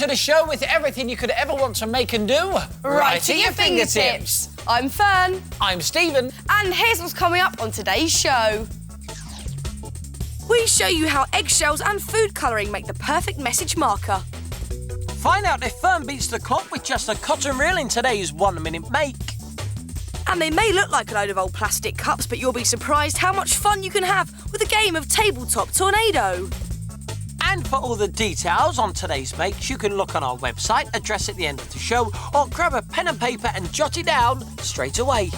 to the show with everything you could ever want to make and do. Right at your fingertips. I'm Fearne. I'm Stephen. And here's what's coming up on today's show. We show you how eggshells and food colouring make the perfect message marker. Find out if Fearne beats the clock with just a cotton reel in today's 1 minute make. And they may look like a load of old plastic cups, but you'll be surprised how much fun you can have with a game of Tabletop Tornado. And for all the details on today's makes, you can look on our website, address at the end of the show, or grab a pen and paper and jot it down straight away.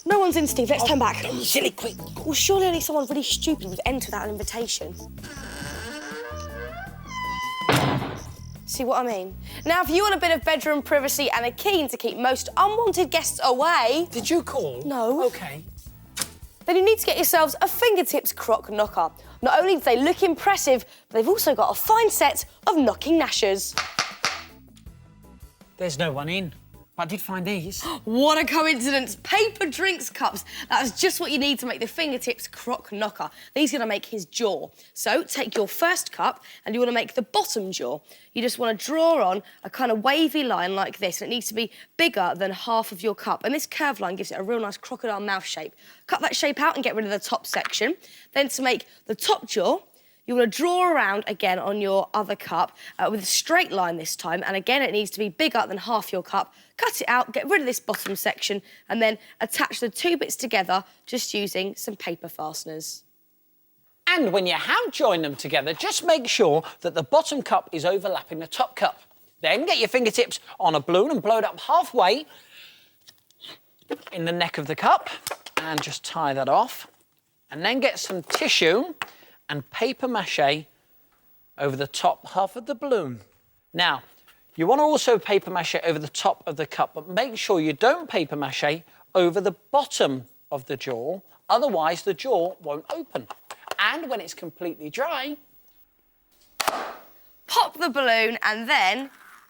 No one's in, Steve. Let's turn back. Silly, quick. Well, surely only someone really stupid would enter without an invitation. See what I mean? Now, if you want a bit of bedroom privacy and are keen to keep most unwanted guests away... Did you call? No. OK. Then you need to get yourselves a fingertips croc knocker. Not only do they look impressive, but they've also got a fine set of knocking gnashers. There's no one in. But I did find these. What a coincidence. Paper drinks cups. That's just what you need to make the fingertips croc knocker. These are going to make his jaw. So take your first cup and you want to make the bottom jaw. You just want to draw on a kind of wavy line like this, and it needs to be bigger than half of your cup. And this curved line gives it a real nice crocodile mouth shape. Cut that shape out and get rid of the top section. Then to make the top jaw, you want to draw around again on your other cup with a straight line this time, and again it needs to be bigger than half your cup. Cut it out, get rid of this bottom section, and then attach the two bits together just using some paper fasteners. And when you have joined them together, just make sure that the bottom cup is overlapping the top cup. Then get your fingertips on a balloon and blow it up halfway in the neck of the cup, and just tie that off. And then get some tissue and paper mache over the top half of the balloon. Now, you want to also paper mache over the top of the cup, but make sure you don't paper mache over the bottom of the jaw, otherwise the jaw won't open. And when it's completely dry... Pop the balloon, and then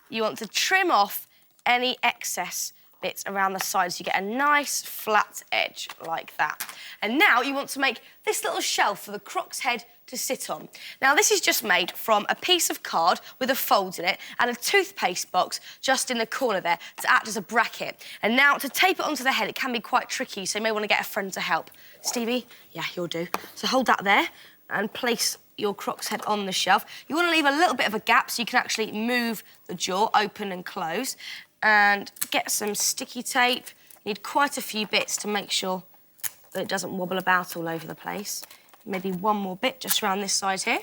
you want to trim off any excess bits around the sides so you get a nice flat edge like that. And now you want to make this little shelf for the croc's head to sit on. Now, this is just made from a piece of card with a fold in it and a toothpaste box just in the corner there to act as a bracket. And now, to tape it onto the head, it can be quite tricky, so you may want to get a friend to help. Stevie? Yeah, you'll do. So hold that there and place your croc's head on the shelf. You want to leave a little bit of a gap so you can actually move the jaw open and close. And get some sticky tape. You need quite a few bits to make sure that it doesn't wobble about all over the place. Maybe one more bit just around this side here.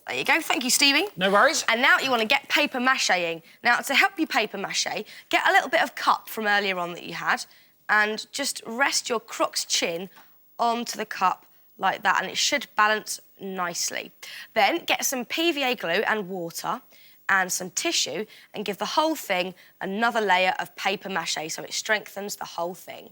There you go. Thank you, Stevie. No worries. And now you want to get paper macheing. Now, to help you paper mache, get a little bit of cup from earlier on that you had and just rest your croc's chin onto the cup like that, and it should balance nicely. Then get some PVA glue and water and some tissue and give the whole thing another layer of paper mache so it strengthens the whole thing.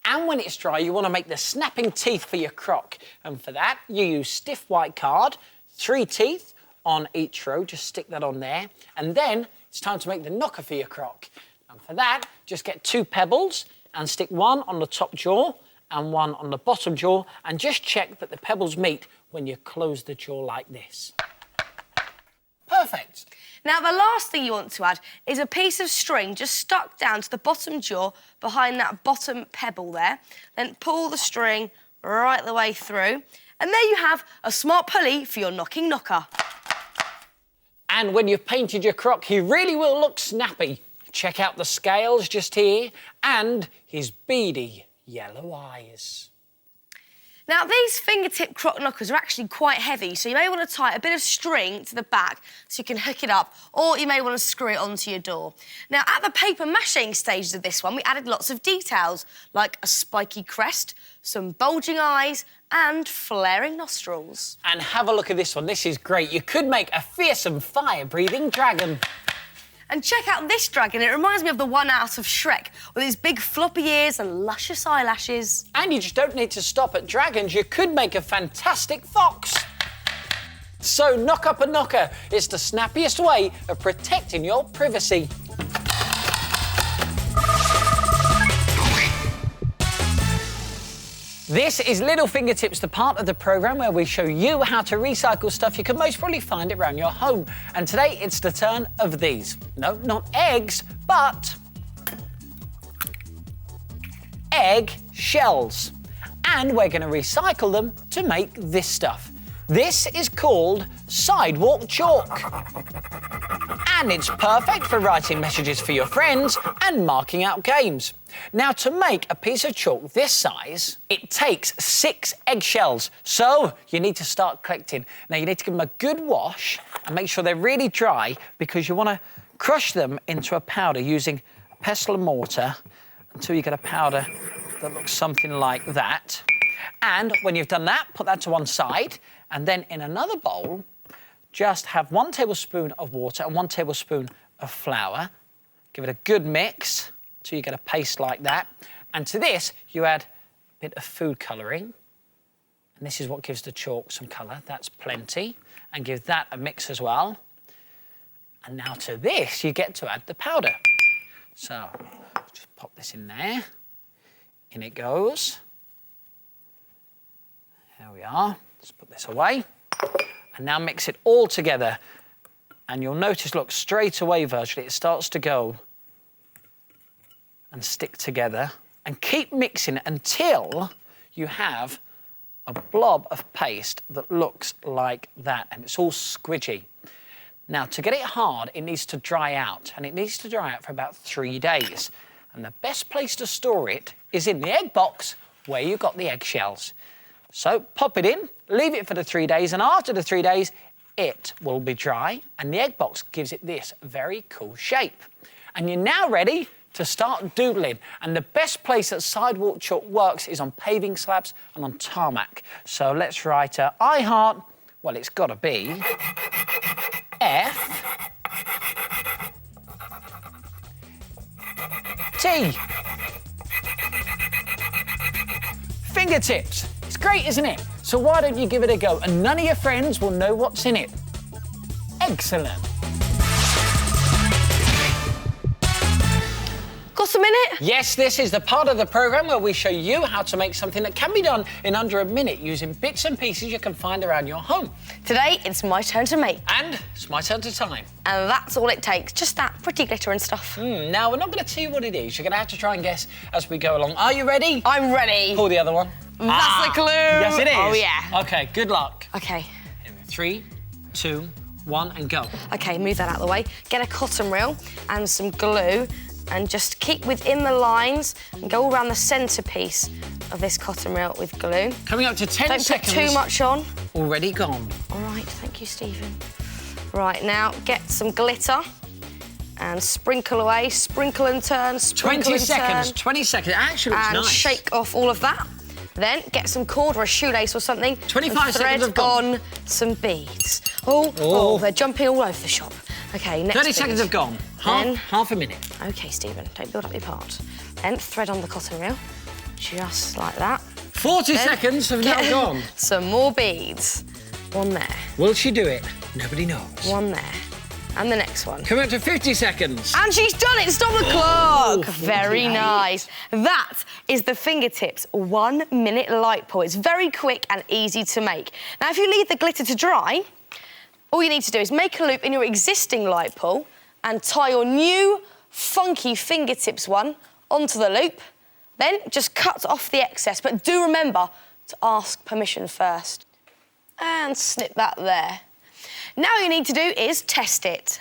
And when it's dry, you want to make the snapping teeth for your croc. And for that, you use stiff white card, 3 teeth on each row, just stick that on there. And then it's time to make the knocker for your croc. And for that, just get 2 pebbles and stick one on the top jaw and one on the bottom jaw, and just check that the pebbles meet when you close the jaw like this. Perfect. Now, the last thing you want to add is a piece of string just stuck down to the bottom jaw behind that bottom pebble there. Then pull the string right the way through. And there you have a smart pulley for your knocking knocker. And when you've painted your croc, he really will look snappy. Check out the scales just here and his beady yellow eyes. Now, these fingertip croc knockers are actually quite heavy, so you may want to tie a bit of string to the back so you can hook it up, or you may want to screw it onto your door. Now, at the paper mashing stages of this one, we added lots of details, like a spiky crest, some bulging eyes, and flaring nostrils. And have a look at this one. This is great. You could make a fearsome fire-breathing dragon. And check out this dragon. It reminds me of the one out of Shrek, with his big floppy ears and luscious eyelashes. And you just don't need to stop at dragons. You could make a fantastic fox. So knock up a knocker. It's the snappiest way of protecting your privacy. This is Little Fingertips, the part of the programme where we show you how to recycle stuff you can most probably find around your home. And today it's the turn of these. No, not eggs, but egg shells. And we're going to recycle them to make this stuff. This is called sidewalk chalk. And it's perfect for writing messages for your friends and marking out games. Now, to make a piece of chalk this size, it takes 6 eggshells. So you need to start collecting. Now, you need to give them a good wash and make sure they're really dry, because you want to crush them into a powder using a pestle and mortar until you get a powder that looks something like that. And when you've done that, put that to one side, and then in another bowl, just have 1 tablespoon of water and 1 tablespoon of flour. Give it a good mix till you get a paste like that. And to this, you add a bit of food colouring. And this is what gives the chalk some colour. That's plenty. And give that a mix as well. And now to this, you get to add the powder. So, just pop this in there. In it goes. There we are. Let's put this away. And now mix it all together. And you'll notice, look, straight away, virtually, it starts to go and stick together. And keep mixing until you have a blob of paste that looks like that. And it's all squidgy. Now, to get it hard, it needs to dry out. And it needs to dry out for about 3 days. And the best place to store it is in the egg box where you got the eggshells. So pop it in, leave it for the 3 days, and after the 3 days, it will be dry, and the egg box gives it this very cool shape. And you're now ready to start doodling. And the best place that sidewalk chalk works is on paving slabs and on tarmac. So let's write I heart, well, it's got to be F T. Fingertips. It's great, isn't it? So why don't you give it a go, and none of your friends will know what's in it. Excellent. Got a minute? Yes, this is the part of the programme where we show you how to make something that can be done in under a minute using bits and pieces you can find around your home. Today, it's my turn to make. And it's my turn to time. And that's all it takes, just that pretty glitter and stuff. Now, we're not going to tell you what it is. You're going to have to try and guess as we go along. Are you ready? I'm ready. Pull the other one. That's the clue. Yes, it is. Oh, yeah. OK, good luck. OK. 3, 2, 1, and go. OK, move that out of the way. Get a cotton reel and some glue and just keep within the lines and go all around the centrepiece of this cotton reel with glue. Coming up to 10 seconds. Don't put too much on. Already gone. All right, thank you, Stephen. Right, now get some glitter and sprinkle away, sprinkle and turn, sprinkle 20 and seconds, turn. 20 seconds. Actually, it's and nice. shake off all of that. Then get some cord or a shoelace or something. 25 seconds have gone. Thread on some beads. Oh, they're jumping all over the shop. OK, next 30 bead. seconds have gone. Half a minute. OK, Stephen, don't build up your part. Then thread on the cotton reel, just like that. 40 seconds have now gone. Some more beads. One there. Will she do it? Nobody knows. One there. And the next one. Coming up to 50 seconds. And she's done it! Stop the clock! 48. Very nice. That is the Fingertips 1 minute light pull. It's very quick and easy to make. Now, if you leave the glitter to dry, all you need to do is make a loop in your existing light pull and tie your new funky Fingertips one onto the loop. Then just cut off the excess, but do remember to ask permission first. And snip that there. Now all you need to do is test it.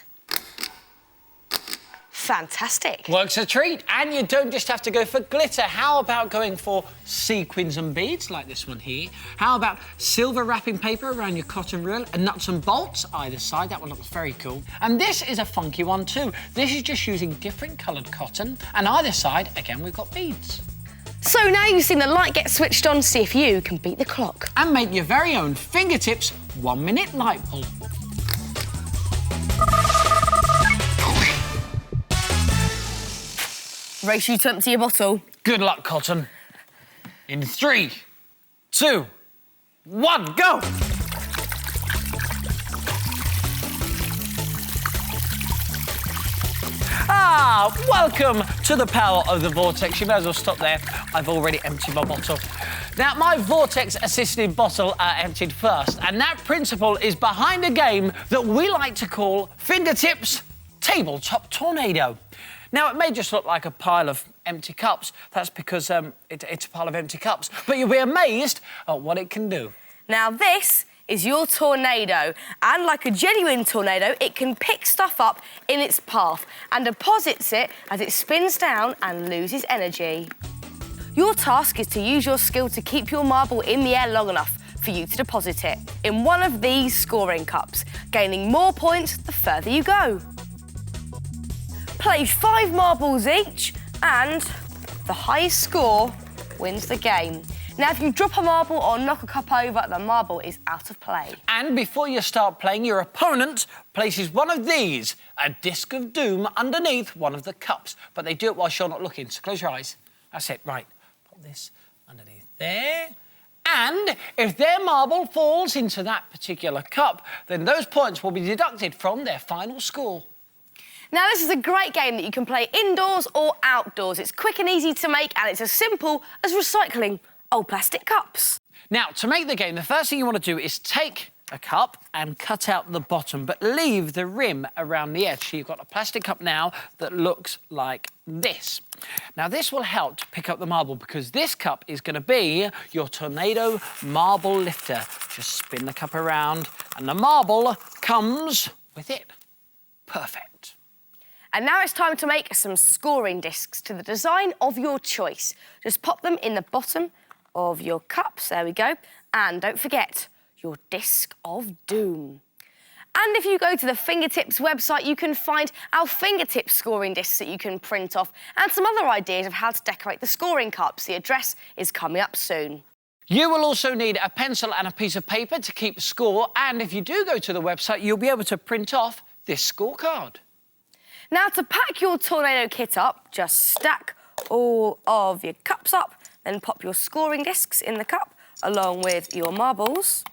Fantastic. Works a treat. And you don't just have to go for glitter. How about going for sequins and beads like this one here? How about silver wrapping paper around your cotton reel and nuts and bolts either side? That one looks very cool. And this is a funky one too. This is just using different coloured cotton. And either side, again, we've got beads. So now you've seen the light get switched on, see if you can beat the clock. And make your very own Fingertips 1 minute light pull. Race you to empty your bottle. Good luck, Cotton. In 3, 2, 1, go! Welcome to the power of the vortex. You may as well stop there. I've already emptied my bottle. Now, my vortex-assisted bottle emptied first, and that principle is behind a game that we like to call Fingertips Tabletop Tornado. Now, it may just look like a pile of empty cups. That's because it's a pile of empty cups. But you'll be amazed at what it can do. Now, this is your tornado, and like a genuine tornado, it can pick stuff up in its path and deposits it as it spins down and loses energy. Your task is to use your skill to keep your marble in the air long enough for you to deposit it in one of these scoring cups, gaining more points the further you go. Play 5 marbles each, and the highest score wins the game. Now, if you drop a marble or knock a cup over, the marble is out of play. And before you start playing, your opponent places one of these, a disc of doom, underneath one of the cups. But they do it whilst you're not looking, so close your eyes. That's it, right. Put this underneath there. And if their marble falls into that particular cup, then those points will be deducted from their final score. Now, this is a great game that you can play indoors or outdoors. It's quick and easy to make, and it's as simple as recycling old plastic cups. Now, to make the game, the first thing you want to do is take a cup and cut out the bottom, but leave the rim around the edge. So you've got a plastic cup now that looks like this. Now, this will help to pick up the marble because this cup is going to be your tornado marble lifter. Just spin the cup around and the marble comes with it. Perfect. And now it's time to make some scoring discs to the design of your choice. Just pop them in the bottom of your cups, there we go. And don't forget your disc of doom. And if you go to the Fingertips website, you can find our fingertips scoring discs that you can print off and some other ideas of how to decorate the scoring cups. The address is coming up soon. You will also need a pencil and a piece of paper to keep score, and if you do go to the website, you'll be able to print off this scorecard. Now, to pack your tornado kit up, just stack all of your cups up, then pop your scoring discs in the cup, along with your marbles.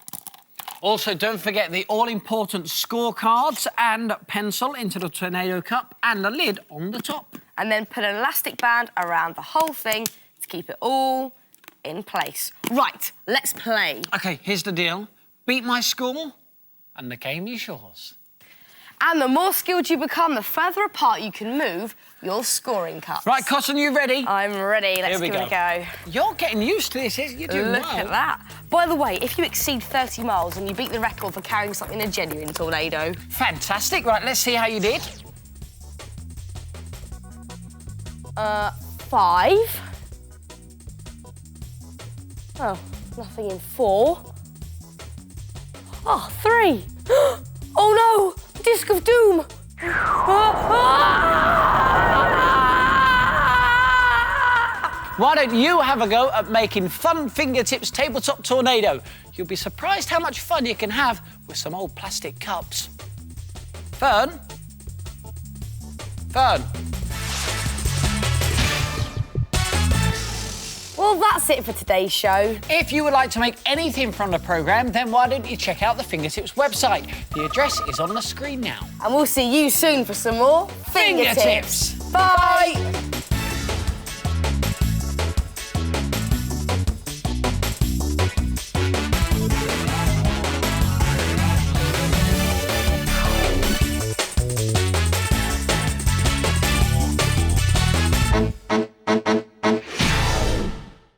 Also, don't forget the all-important scorecards and pencil into the tornado cup and the lid on the top. And then put an elastic band around the whole thing to keep it all in place. Right, let's play. OK, here's the deal. Beat my score and the game is yours. And the more skilled you become, the further apart you can move your scoring cups. Right, Cotton, you ready? I'm ready. Let's give it a go. You're getting used to this, you're doing well. Look at that. By the way, if you exceed 30 miles, then you beat the record for carrying something in a genuine tornado. Fantastic. Right, let's see how you did. 5. Oh, nothing in 4. Oh, 3. Oh, no! Disc of doom! Why don't you have a go at making fun Fingertips Tabletop Tornado? You'll be surprised how much fun you can have with some old plastic cups. Fearne? Fearne? Well, that's it for today's show. If you would like to make anything from the programme, then why don't you check out the Fingertips website? The address is on the screen now. And we'll see you soon for some more Fingertips. Bye!